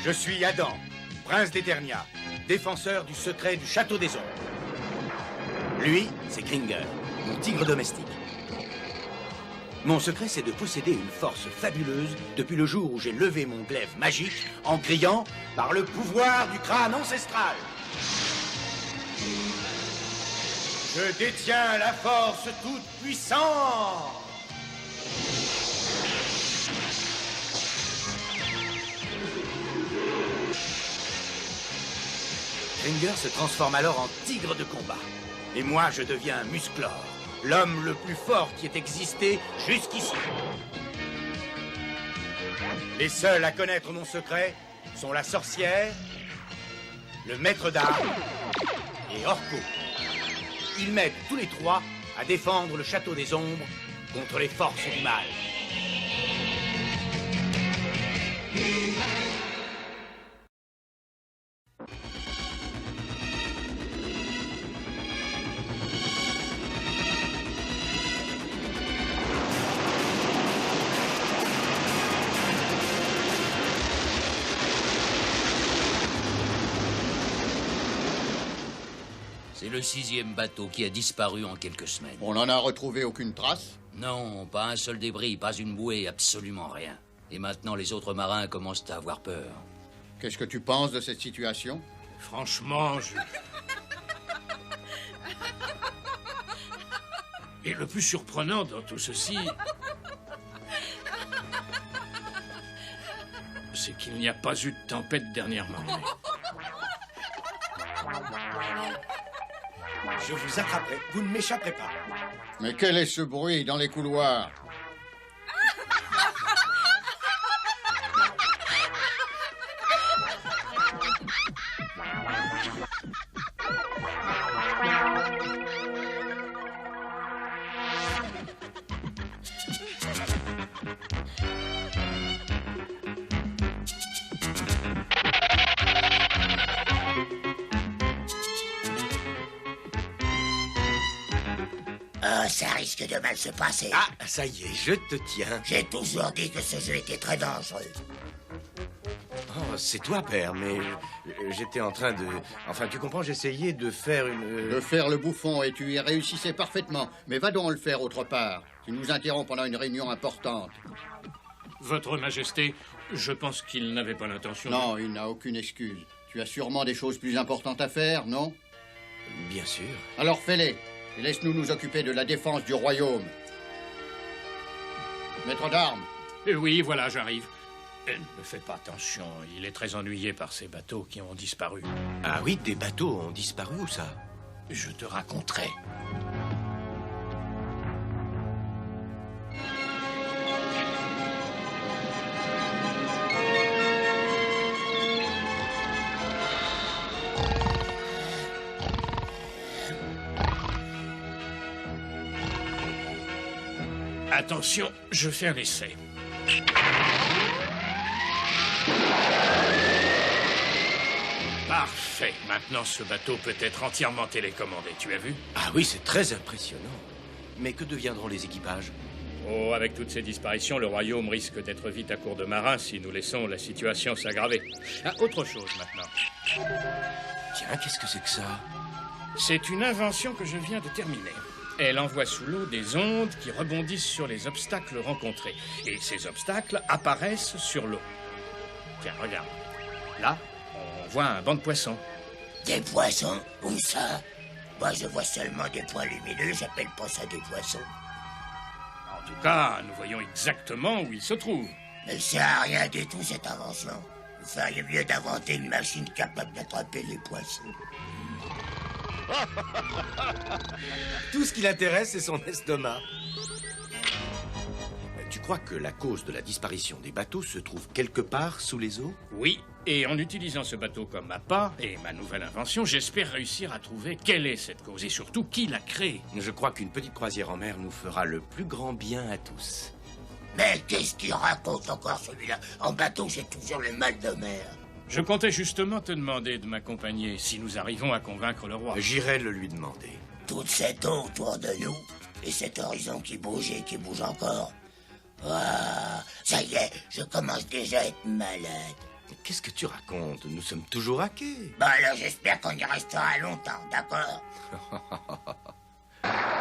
Je suis Adam, prince d'Eternia, défenseur du secret du château des ombres. Lui, c'est Kringer, mon tigre domestique. Mon secret, c'est de posséder une force fabuleuse depuis le jour où j'ai levé mon glaive magique en criant « Par le pouvoir du crâne ancestral !» Je détiens la force toute puissante. Kringer se transforme alors en tigre de combat. Et moi, je deviens Musclor, l'homme le plus fort qui ait existé jusqu'ici. Les seuls à connaître mon secret sont la sorcière, le maître d'armes et Orko. Ils m'aident tous les trois à défendre le château des ombres contre les forces du mal. C'est le 6e bateau qui a disparu en quelques semaines. On n'en a retrouvé aucune trace? Non, pas un seul débris, pas une bouée, absolument rien. Et maintenant, les autres marins commencent à avoir peur. Qu'est-ce que tu penses de cette situation? Franchement, Et le plus surprenant dans tout ceci, c'est qu'il n'y a pas eu de tempête dernièrement. Je vous attraperai, vous ne m'échapperez pas. Mais quel est ce bruit dans les couloirs? Ça risque de mal se passer. Ah, ça y est, je te tiens. J'ai toujours dit que ce jeu était très dangereux. Oh, c'est toi, père, mais j'étais en train de... Enfin, tu comprends, j'essayais de faire une... De faire le bouffon, et tu y réussissais parfaitement. Mais va donc le faire autre part. Tu nous interromps pendant une réunion importante. Votre Majesté, je pense qu'il n'avait pas l'intention... Non, il n'a aucune excuse. Tu as sûrement des choses plus importantes à faire, non? Bien sûr. Alors fais-les. Et laisse-nous nous occuper de la défense du royaume. Maître d'armes. Oui, voilà, j'arrive. Ne faites pas attention, il est très ennuyé par ces bateaux qui ont disparu. Ah oui, des bateaux ont disparu, où ça? Je te raconterai. Attention, je fais un essai. Parfait. Maintenant, ce bateau peut être entièrement télécommandé. Tu as vu? Ah oui, c'est très impressionnant. Mais que deviendront les équipages? Oh, avec toutes ces disparitions, le royaume risque d'être vite à court de marins si nous laissons la situation s'aggraver. Ah, autre chose maintenant. Tiens, qu'est-ce que c'est que ça? C'est une invention que je viens de terminer. Elle envoie sous l'eau des ondes qui rebondissent sur les obstacles rencontrés. Et ces obstacles apparaissent sur l'eau. Tiens, regarde. Là, on voit un banc de poissons. Des poissons? Où ça? Moi, je vois seulement des points lumineux, j'appelle pas ça des poissons. En tout cas, nous voyons exactement où ils se trouvent. Mais ça sert à rien du tout, cette invention. Vous feriez mieux d'inventer une machine capable d'attraper les poissons. Tout ce qui l'intéresse, c'est son estomac. crois que la cause de la disparition des bateaux se trouve quelque part sous les eaux? Oui, et en utilisant ce bateau comme appât et ma nouvelle invention, j'espère réussir à trouver quelle est cette cause et surtout qui l'a créée. Je crois qu'une petite croisière en mer nous fera le plus grand bien à tous. Mais qu'est-ce qu'il raconte encore celui-là? En bateau, j'ai toujours le mal de mer. Je comptais justement te demander de m'accompagner si nous arrivons à convaincre le roi. J'irai le lui demander. Toute cette eau autour de nous, et cet horizon qui bouge et qui bouge encore. Ah, ça y est, je commence déjà à être malade. Qu'est-ce que tu racontes? Nous sommes toujours à quai. Bon alors j'espère qu'on y restera longtemps, d'accord?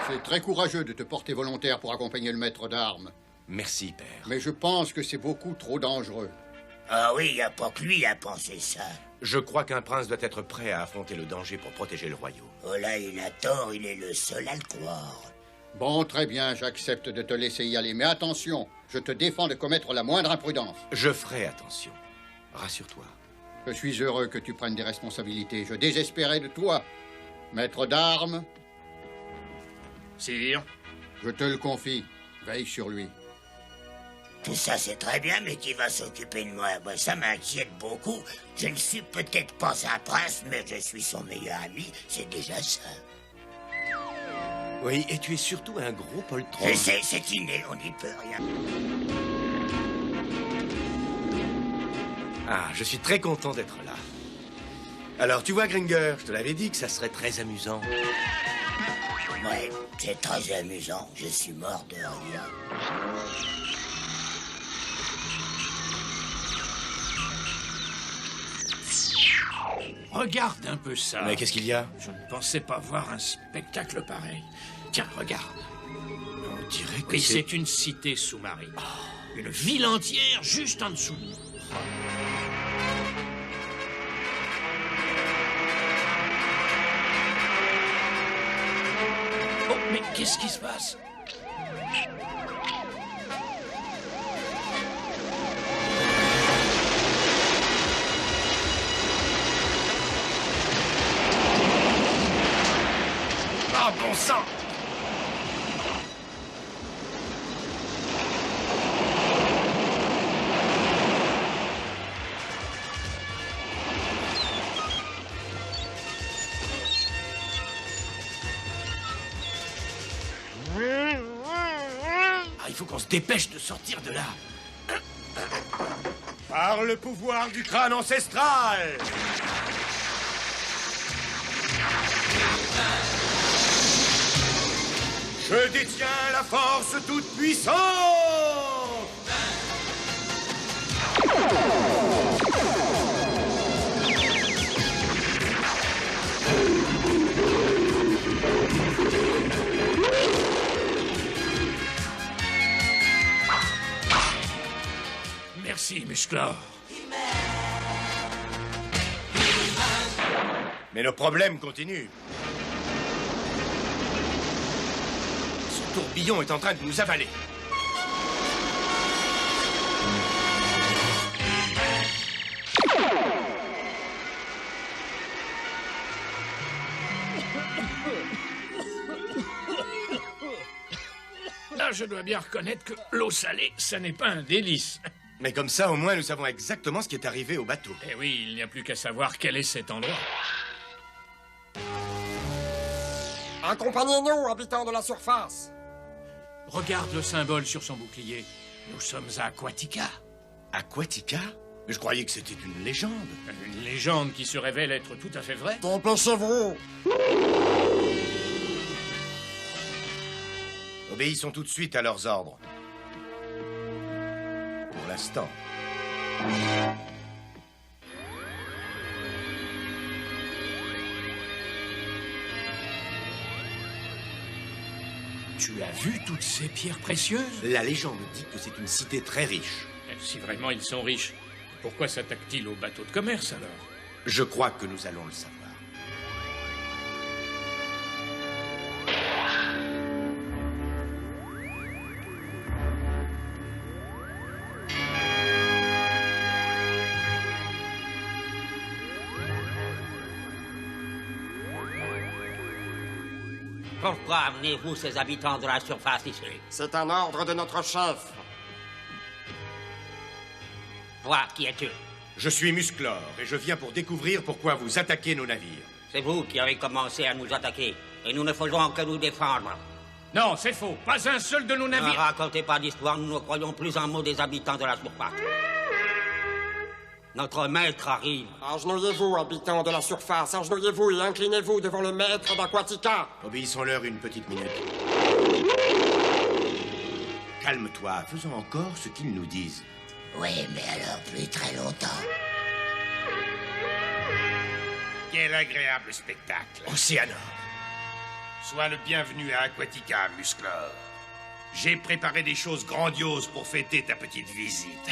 C'est très courageux de te porter volontaire pour accompagner le maître d'armes. Merci, père. Mais je pense que c'est beaucoup trop dangereux. Ah oui, il n'y a pas que lui à penser ça. Je crois qu'un prince doit être prêt à affronter le danger pour protéger le royaume. Oh là, il a tort, il est le seul à le croire. Bon, très bien, j'accepte de te laisser y aller. Mais attention, je te défends de commettre la moindre imprudence. Je ferai attention. Rassure-toi. Je suis heureux que tu prennes des responsabilités. Je désespérais de toi. Maître d'armes, Sire, je te le confie. Veille sur lui. Tout ça c'est très bien, mais qui va s'occuper de moi? Ben, ça m'inquiète beaucoup. Je ne suis peut-être pas un prince, mais je suis son meilleur ami, c'est déjà ça. Oui, et tu es surtout un gros poltron. Je sais, c'est inné, on n'y peut rien. Ah, je suis très content d'être là. Alors, tu vois, Gringer, je te l'avais dit que ça serait très amusant. Ouais, c'est très amusant, je suis mort de rien. regarde un peu ça. Mais qu'est-ce qu'il y a? Je ne pensais pas voir un spectacle pareil. Tiens, regarde. On dirait que Oui, c'est une cité sous-marine. Une ville entière juste en dessous. Oh, mais qu'est-ce qui se passe? Ah, bon sang! Ah, il faut qu'on se dépêche de sortir de là. Par le pouvoir du crâne ancestral! Je détiens la force toute puissante! Merci, Musclor. Mais nos problèmes continuent. Ce tourbillon est en train de nous avaler. Là, je dois bien reconnaître que l'eau salée, ça n'est pas un délice. Mais comme ça, au moins, nous savons exactement ce qui est arrivé au bateau. Eh oui, il n'y a plus qu'à savoir quel est cet endroit. Accompagnez-nous, habitants de la surface. Regarde le symbole sur son bouclier. Nous sommes à Aquatica. Aquatica? Mais je croyais que c'était une légende. Une légende qui se révèle être tout à fait vraie. Dépêchez-vous. Obéissons tout de suite à leurs ordres. Pour l'instant. Tu as vu toutes ces pierres précieuses? La légende dit que c'est une cité très riche. Si vraiment ils sont riches, pourquoi s'attaquent-ils aux bateaux de commerce alors? Je crois que nous allons le savoir. Pourquoi amenez-vous ces habitants de la surface ici? C'est un ordre de notre chef. Toi, qui es-tu? Je suis Musclor et je viens pour découvrir pourquoi vous attaquez nos navires. C'est vous qui avez commencé à nous attaquer. Et nous ne faisons que nous défendre. Non, c'est faux. Pas un seul de nos Ne navires... racontez pas d'histoire, nous ne croyons plus un mot des habitants de la surface. Notre maître arrive. Agenouillez-vous, habitants de la surface. Agenouillez-vous et inclinez-vous devant le maître d'Aquatica. Obéissons-leur une petite minute. Calme-toi, faisons encore ce qu'ils nous disent. Oui, mais alors plus très longtemps. Quel agréable spectacle. Océanor. Sois le bienvenu à Aquatica, Musclor. J'ai préparé des choses grandioses pour fêter ta petite visite.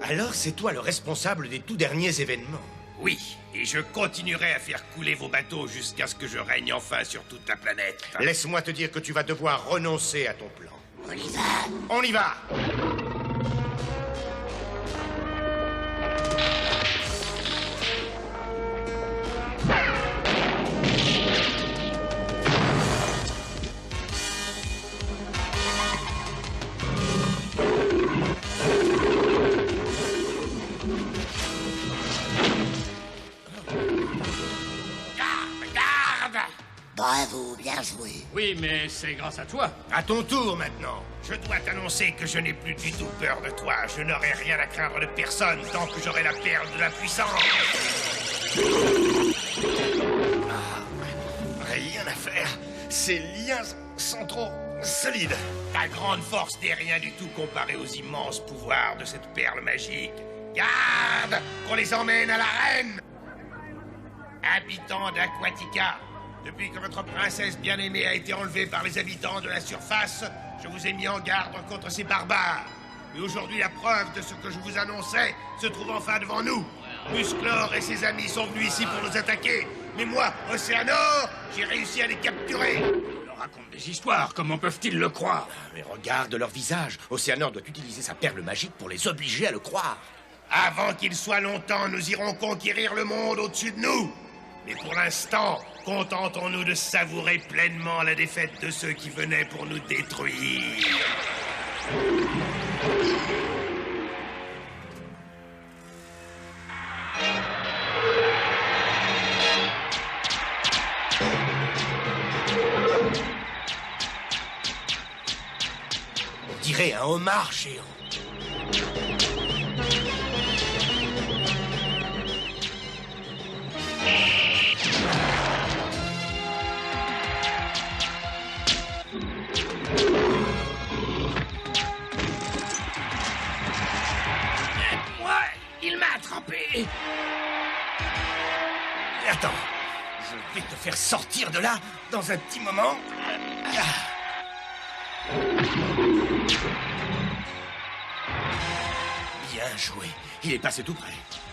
Alors c'est toi le responsable des tout derniers événements. Oui, et je continuerai à faire couler vos bateaux jusqu'à ce que je règne enfin sur toute la planète. Laisse-moi te dire que tu vas devoir renoncer à ton plan. On y va. On y va! Bravo, bien joué. Oui, mais c'est grâce à toi. À ton tour maintenant. Je dois t'annoncer que je n'ai plus du tout peur de toi. Je n'aurai rien à craindre de personne tant que j'aurai la perle de la puissance. Rien à faire. Ces liens sont trop solides. Ta grande force n'est rien du tout comparée aux immenses pouvoirs de cette perle magique. Garde qu'on les emmène à la reine. Habitants d'Aquatica, depuis que votre princesse bien-aimée a été enlevée par les habitants de la surface, je vous ai mis en garde contre ces barbares. Et aujourd'hui, la preuve de ce que je vous annonçais se trouve enfin devant nous. Musclor et ses amis sont venus ici pour nous attaquer. Mais moi, Océanor, j'ai réussi à les capturer. Ils leur racontent des histoires, comment peuvent-ils le croire? Mais regarde leur visage. Océanor doit utiliser sa perle magique pour les obliger à le croire. Avant qu'il soit longtemps, nous irons conquérir le monde au-dessus de nous. Mais pour l'instant, contentons-nous de savourer pleinement la défaite de ceux qui venaient pour nous détruire. On dirait un homard géant. Il m'a attrapé. Attends, je vais te faire sortir de là dans un petit moment. Bien joué. Il est passé tout près.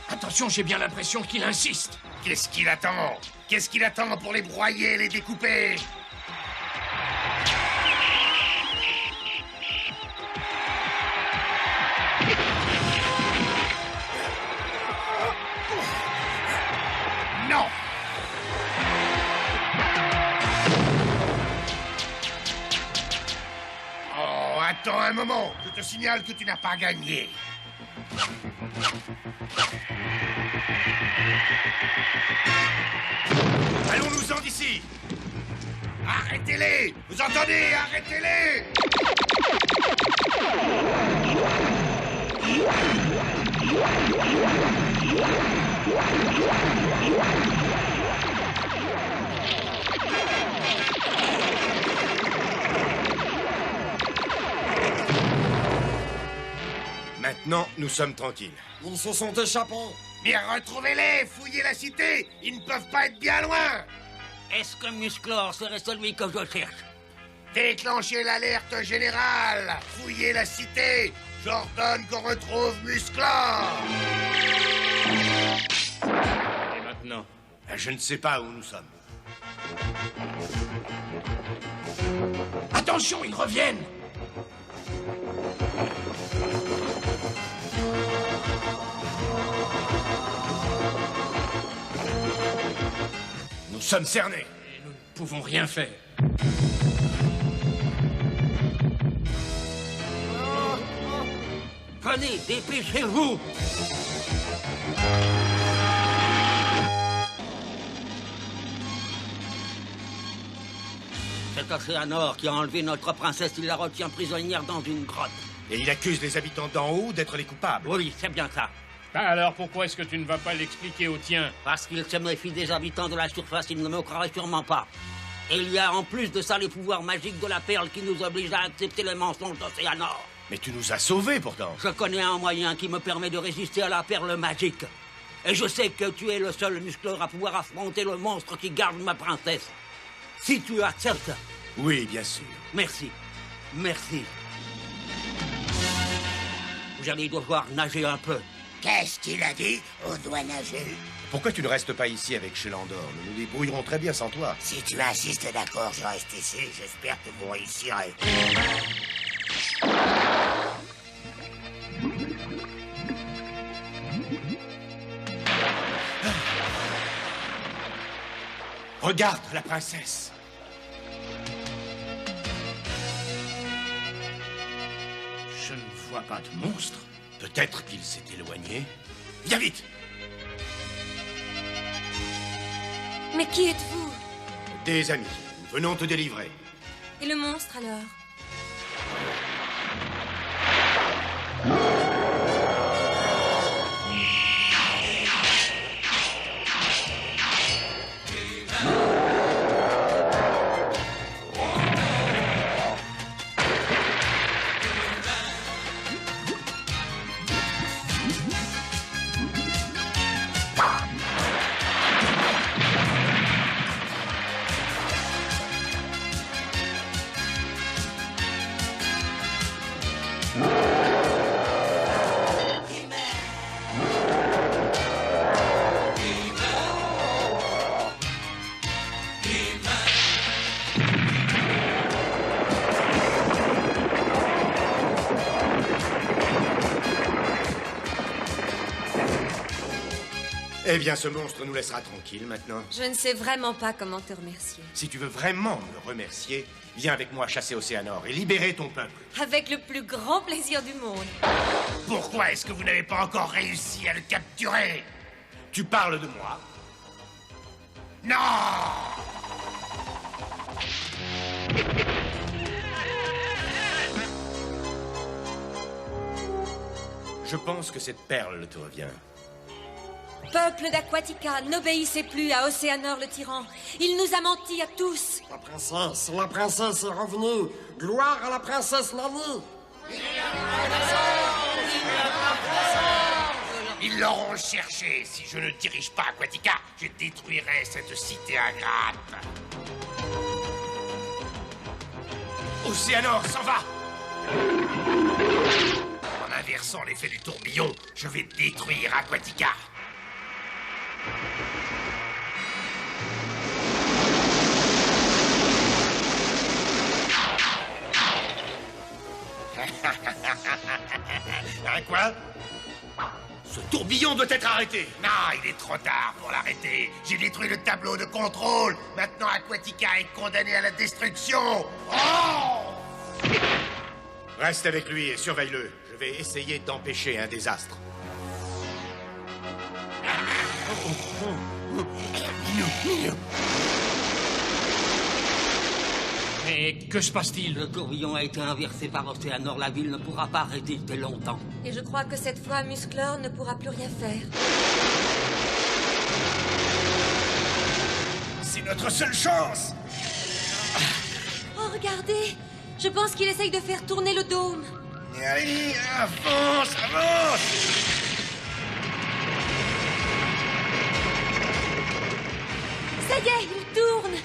Attention, j'ai bien l'impression qu'il insiste. Qu'est-ce qu'il attend? Qu'est-ce qu'il attend pour les broyer et les découper? Non! Oh, attends un moment. Je te signale que tu n'as pas gagné. Allons-nous-en d'ici! Arrêtez-les! Vous entendez? Arrêtez-les! Maintenant, nous sommes tranquilles. Ils se sont échappés. Mais retrouvez-les! Fouillez la cité! Ils ne peuvent pas être bien loin! Est-ce que Musclor serait celui que je cherche? Déclenchez l'alerte générale! Fouillez la cité! J'ordonne qu'on retrouve Musclor! Et maintenant? Je ne sais pas où nous sommes. Attention, ils reviennent! sommes cernés. Et nous ne pouvons rien faire. Venez, dépêchez-vous! Cet Océanor qui a enlevé notre princesse, il la retient prisonnière dans une grotte. Et il accuse les habitants d'en haut d'être les coupables. Oui, c'est bien ça. Alors pourquoi est-ce que tu ne vas pas l'expliquer au tien? Parce qu'il se méfie des habitants de la surface, il ne me croirait sûrement pas. Et il y a en plus de ça les pouvoirs magiques de la perle qui nous obligent à accepter les mensonges d'Océanor. Mais tu nous as sauvés pourtant. Je connais un moyen qui me permet de résister à la perle magique. Et je sais que tu es le seul muscleur à pouvoir affronter le monstre qui garde ma princesse. Si tu acceptes... Oui, bien sûr. Merci. Merci. Vous allez devoir nager un peu. Qu'est-ce qu'il a dit? On doit nager. Pourquoi tu ne restes pas ici avec Shelandor? Nous nous débrouillerons très bien sans toi. Si tu insistes, d'accord, je reste ici. J'espère que vous réussirez. Regarde la princesse. Je ne vois pas de monstre. Peut-être qu'il s'est éloigné. Viens vite. Mais qui êtes-vous? Des amis. Nous venons te délivrer. Et le monstre alors? Eh bien, ce monstre nous laissera tranquille maintenant. Je ne sais vraiment pas comment te remercier. Si tu veux vraiment me remercier, viens avec moi chasser Océanor et libérer ton peuple. Avec le plus grand plaisir du monde. Pourquoi est-ce que vous n'avez pas encore réussi à le capturer? Tu parles de moi? Non! Je pense que cette perle te revient. Peuple d'Aquatica, n'obéissez plus à Océanor le tyran. Il nous a menti à tous. La princesse est revenue. Gloire à la princesse Nani. Ils l'auront cherché. Si je ne dirige pas Aquatica, je détruirai cette cité ingrate. Océanor s'en va. En inversant l'effet du tourbillon, je vais détruire Aquatica. Hein, quoi? Ce tourbillon doit être arrêté. Non, il est trop tard pour l'arrêter. J'ai détruit le tableau de contrôle. Maintenant, Aquatica est condamné à la destruction. Oh! Reste avec lui et surveille-le. Je vais essayer d'empêcher un désastre. Mais que se passe-t-il? Le tourbillon a été inversé par Océanor. La ville ne pourra pas résister longtemps. Et je crois que cette fois, Musclor ne pourra plus rien faire. C'est notre seule chance. Oh, regardez! Je pense qu'il essaye de faire tourner le dôme. Allez, avance, avance! Ça y est, il tourne!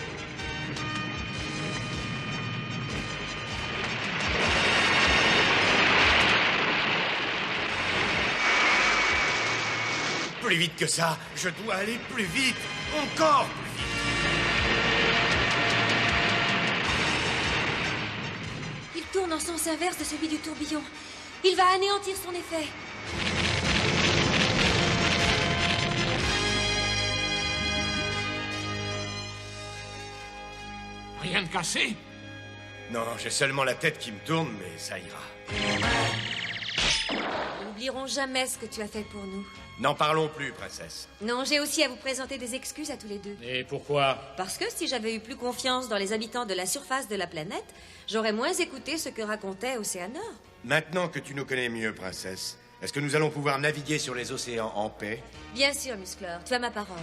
Plus vite que ça, je dois aller plus vite, encore plus vite. Il tourne en sens inverse de celui du tourbillon. Il va anéantir son effet. cassé? Non, j'ai seulement la tête qui me tourne, mais ça ira. Nous n'oublierons jamais ce que tu as fait pour nous. N'en parlons plus, princesse. Non, j'ai aussi à vous présenter des excuses à tous les deux. Et pourquoi? Parce que si j'avais eu plus confiance dans les habitants de la surface de la planète, j'aurais moins écouté ce que racontait Océanor. Maintenant que tu nous connais mieux, princesse, est-ce que nous allons pouvoir naviguer sur les océans en paix? Bien sûr, Musclor, tu as ma parole.